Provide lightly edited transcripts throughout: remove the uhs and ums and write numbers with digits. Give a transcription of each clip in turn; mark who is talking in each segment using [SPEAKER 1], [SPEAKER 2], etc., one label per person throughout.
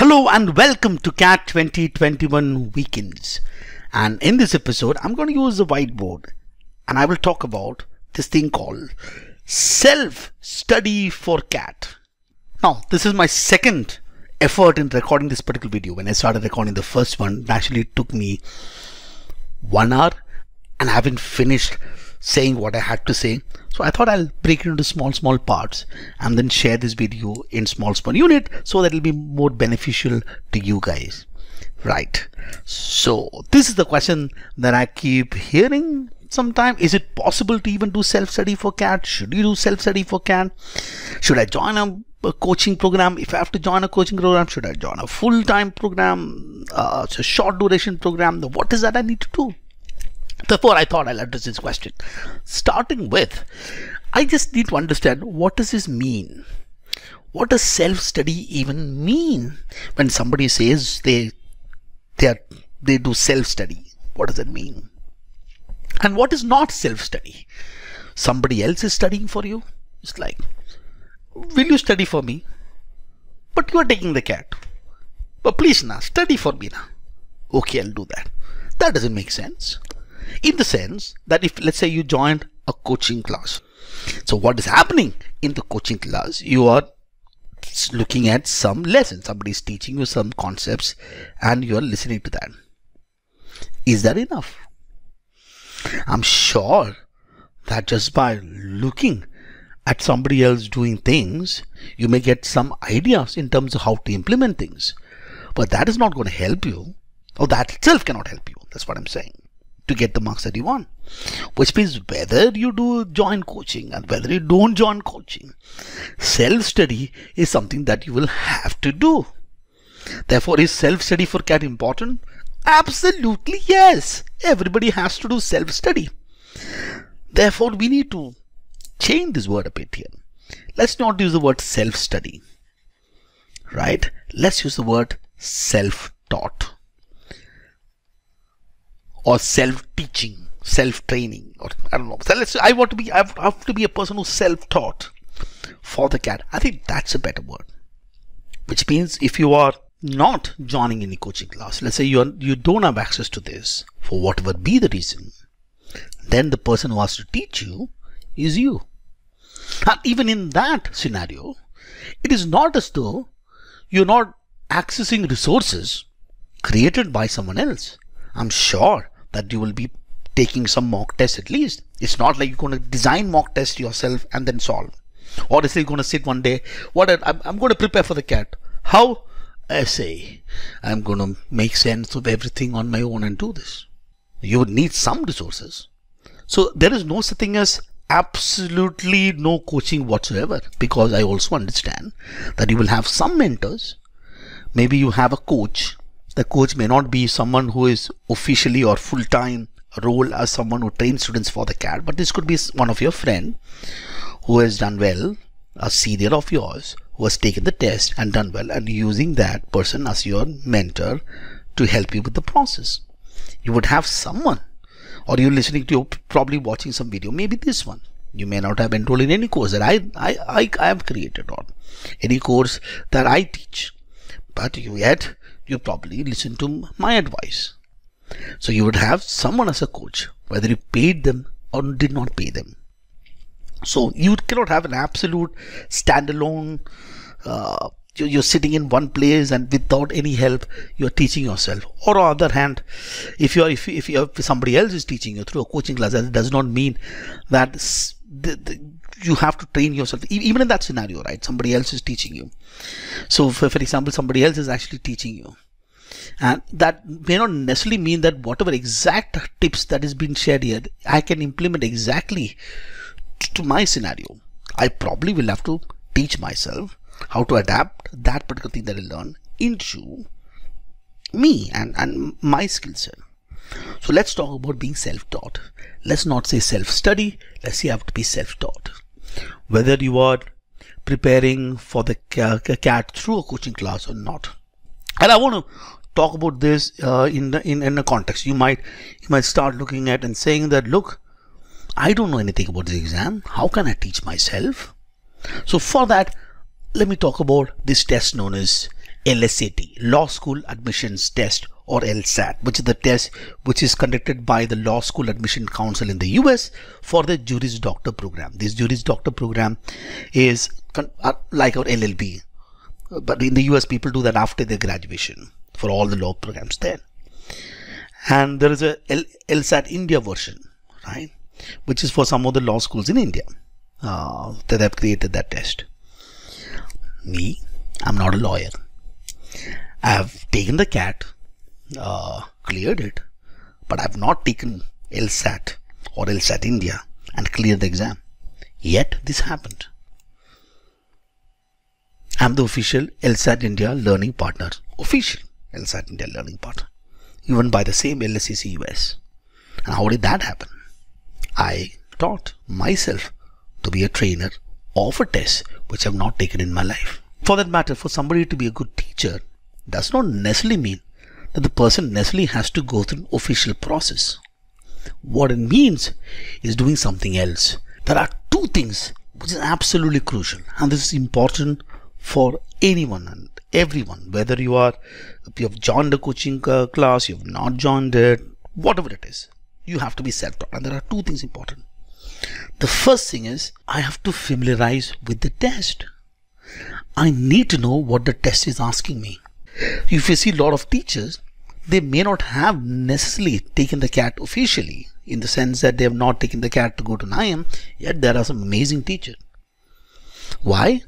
[SPEAKER 1] Hello and welcome to CAT 2021 Weekends. And in this episode, I'm going to use the whiteboard and I will talk about this thing called self-study for CAT. Now, this is my second effort in recording this particular video. When I started recording the first one, actually it took me 1 hour and I haven't finished saying what I had to say. So I thought I'll break it into small parts and then share this video in small unit so that it'll be more beneficial to you guys. Right. So this is the question that I keep hearing sometime. Is it possible to even do self-study for CAT? Should you do self-study for CAT? Should I join a coaching program? If I have to join a coaching program, should I join a full-time program? It's a short duration program. What is that I need to do? Therefore, I thought I'll address this question. Starting with, I just need to understand, what does this mean? What does self-study even mean? When somebody says they do self-study, what does it mean? And what is not self-study? Somebody else is studying for you. It's like, will you study for me? But you are taking the CAT. But please now, study for me now. Okay, I'll do that. That doesn't make sense. In the sense that if, let's say, you joined a coaching class. So what is happening in the coaching class? You are looking at some lessons. Somebody is teaching you some concepts and you are listening to that. Is that enough? I'm sure that just by looking at somebody else doing things, you may get some ideas in terms of how to implement things. But that is not going to help you, or that itself cannot help you. That's what I'm saying. To get the marks that you want, which means whether you do join coaching and whether you don't join coaching, self-study is something that you will have to do. Therefore, is self-study for CAT important? Absolutely yes. Everybody has to do self-study. Therefore, we need to change this word a bit here. Let's not use the word self-study, right? Let's use the word self-taught. Or self-teaching, self-training, or I don't know. So I have to be a person who's self-taught for the CAT. I think that's a better word. Which means if you are not joining any coaching class, let's say you don't have access to this for whatever be the reason, then the person who has to teach you is you. And even in that scenario, it is not as though you're not accessing resources created by someone else. I'm sure that you will be taking some mock tests at least. It's not like you're going to design mock test yourself and then solve. Or is it going to sit one day, I'm going to prepare for the CAT. How? Essay. I'm going to make sense of everything on my own and do this. You would need some resources. So there is no such thing as absolutely no coaching whatsoever, because I also understand that you will have some mentors. Maybe you have a coach. The coach may not be someone who is officially or full-time role as someone who trains students for the CAT, but this could be one of your friend who has done well, a senior of yours who has taken the test and done well, and using that person as your mentor to help you with the process. You would have someone, or you're listening to, probably watching some video, maybe this one. You may not have enrolled in any course that I have created, or any course that I teach, but you probably listen to my advice. So you would have someone as a coach, whether you paid them or did not pay them. So you cannot have an absolute standalone, you're sitting in one place and without any help, you're teaching yourself. Or on the other hand, if somebody else is teaching you through a coaching class, that does not mean that you have to train yourself. Even in that scenario, right? Somebody else is teaching you. So for example, somebody else is actually teaching you. And that may not necessarily mean that whatever exact tips that is being shared here, I can implement exactly to my scenario. I probably will have to teach myself how to adapt that particular thing that I learn into me and my skill set. So let's talk about being self-taught. Let's not say self-study. Let's say you have to be self-taught. Whether you are preparing for the CAT through a coaching class or not. And I want to talk about this in a context. You might start looking at and saying that, look, I don't know anything about this exam. How can I teach myself? So for that, let me talk about this test known as LSAT, Law School Admissions Test, or LSAT, which is the test which is conducted by the Law School Admission Council in the US for the Juris Doctor program. This Juris Doctor program is like our LLB, but in the US people do that after their graduation for all the law programs there. And there is a LSAT India version, right, which is for some of the law schools in India that have created that test. Me, I'm not a lawyer. I have taken the CAT, cleared it, but I have not taken LSAT or LSAT India and cleared the exam. Yet this happened. I'm the official LSAT India learning partner, official LSAT India learning partner, even by the same LSEC US. And how did that happen? I taught myself to be a trainer of a test which I have not taken in my life. For that matter, for somebody to be a good teacher does not necessarily mean that the person necessarily has to go through an official process. What it means is doing something else. There are two things which is absolutely crucial, and this is important for anyone and everyone, whether you have joined a coaching class, you have not joined it, whatever it is, you have to be self-taught. And there are two things important. The first thing is I have to familiarize with the test. I need to know what the test is asking me. If you see a lot of teachers, they may not have necessarily taken the CAT officially, in the sense that they have not taken the CAT to go to NIIM, yet there are some amazing teachers. Why?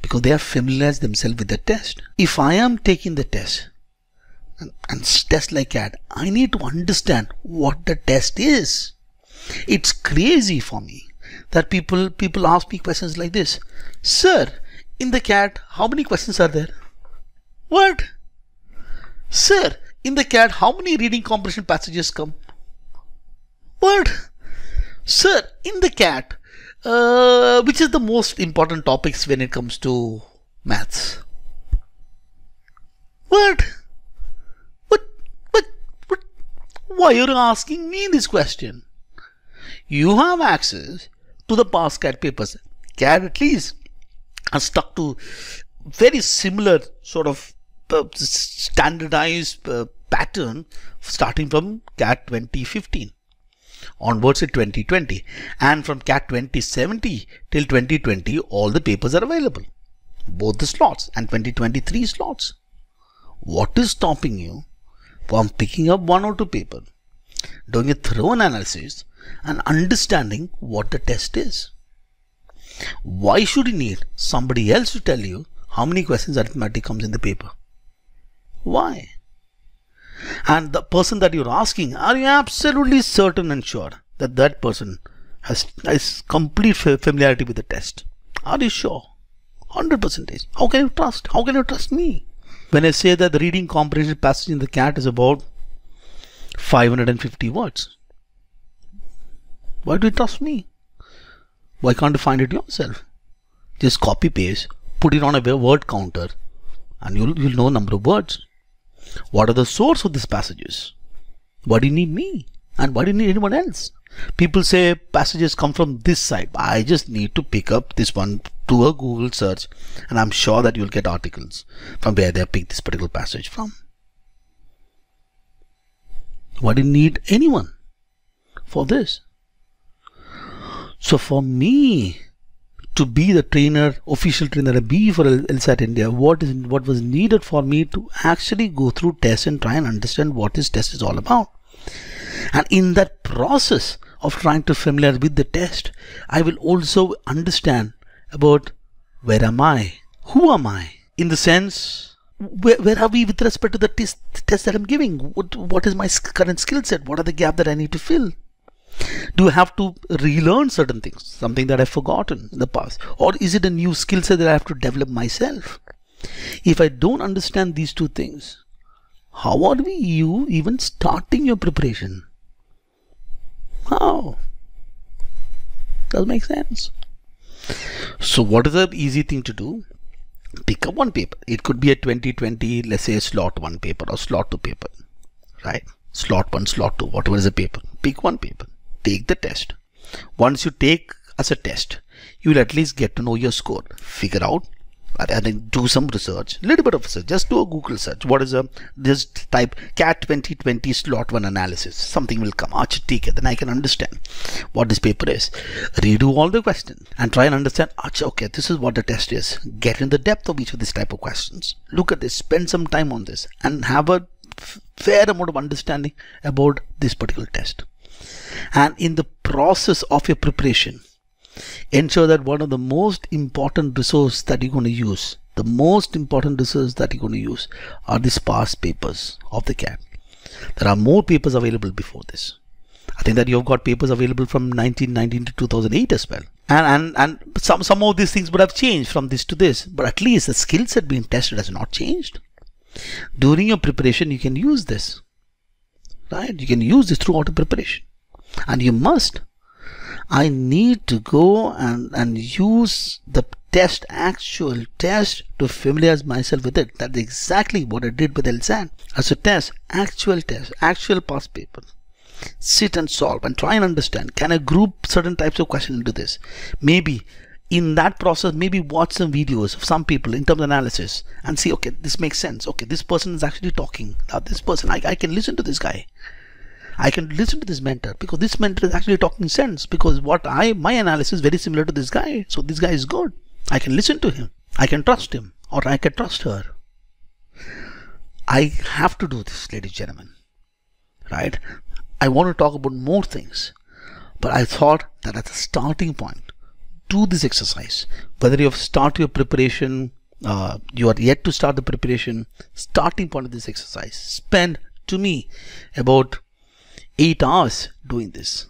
[SPEAKER 1] Because they have familiarized themselves with the test. If I am taking the test and test like CAT, I need to understand what the test is. It's crazy for me that people ask me questions like this. Sir, in the CAT, how many questions are there? What? Sir, in the CAT, how many reading comprehension passages come? What? Sir, in the CAT, which is the most important topics when it comes to maths? What? Why are you asking me this question? You have access to the past CAT papers. CAT at least are stuck to very similar sort of standardized pattern starting from CAT 2015 onwards to 2020, and from CAT 2070 till 2020 all the papers are available, both the slots and 2023 slots. What is stopping you from picking up one or two papers, doing a thorough analysis and understanding what the test is? Why should you need somebody else to tell you how many questions arithmetic comes in the paper? Why? And the person that you're asking, are you absolutely certain and sure that that person has complete familiarity with the test? Are you sure? 100%. How can you trust? How can you trust me? When I say that the reading comprehension passage in the CAT is about 550 words, why do you trust me? Why can't you find it yourself? Just copy paste, put it on a word counter, and you'll know number of words. What are the source of these passages? Why do you need me? And why do you need anyone else? People say passages come from this site. I just need to pick up this one, do a Google search, and I'm sure that you'll get articles from where they picked this particular passage from. Why do you need anyone for this? So for me to be the trainer, official trainer, be for LSAT India, what was needed for me to actually go through tests and try and understand what this test is all about. And in that process of trying to familiarize with the test, I will also understand about where am I, who am I, in the sense, where are we with respect to the test that I'm giving? What is my current skill set? What are the gaps that I need to fill? Do I have to relearn certain things, something that I've forgotten in the past? Or is it a new skill set that I have to develop myself? If I don't understand these two things, how are you even starting your preparation? How? Doesn't make sense. So what is the easy thing to do? Pick up one paper. It could be a 2020, let's say slot 1 paper or slot 2 paper, right? Slot 1, slot 2, whatever is the paper. Pick one paper. Take the test. Once you take as a test, you will at least get to know your score. Figure out I think do some research, a little bit of research. Just do a Google search. What is just type CAT 2020 slot 1 analysis. Something will come. Take it. Then I can understand what this paper is. Redo all the questions and try and understand. Okay, this is what the test is. Get in the depth of each of these type of questions. Look at this. Spend some time on this and have a fair amount of understanding about this particular test. And in the process of your preparation, ensure that one of the most important resources that you're going to use, are these past papers of the CAT. There are more papers available before this. I think that you've got papers available from 1919 to 2008 as well. And some of these things would have changed from this to this, but at least the skill set being tested has not changed. During your preparation, you can use this, right? You can use this throughout the preparation, and you must. I need to go and use the actual test to familiarize myself with it. That's exactly what I did with LSAT. As a test, actual past paper. Sit and solve and try and understand. Can I group certain types of questions into this? Maybe in that process, maybe watch some videos of some people in terms of analysis and see, okay, this makes sense. Okay, this person is actually talking. Now this person, I can listen to this guy. I can listen to this mentor because this mentor is actually talking sense, because my analysis is very similar to this guy. So this guy is good. I can listen to him. I can trust him, or I can trust her. I have to do this, ladies and gentlemen, right? I want to talk about more things, but I thought that as a starting point, do this exercise. Whether you have started your preparation, you are yet to start the preparation, starting point of this exercise, spend, to me, about 8 hours doing this,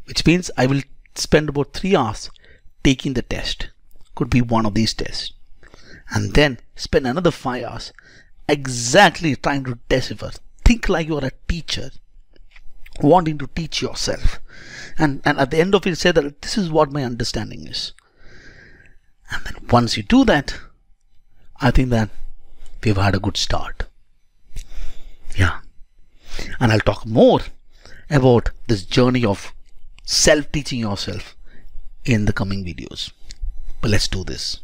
[SPEAKER 1] which means I will spend about 3 hours taking the test. Could be one of these tests, and then spend another 5 hours exactly trying to decipher. Think like you are a teacher wanting to teach yourself, and at the end of it say that this is what my understanding is. And then once you do that, I think that we've had a good start. Yeah, and I'll talk more about this journey of self-teaching yourself in the coming videos. But let's do this.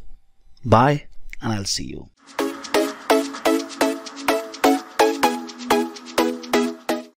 [SPEAKER 1] Bye, and I'll see you.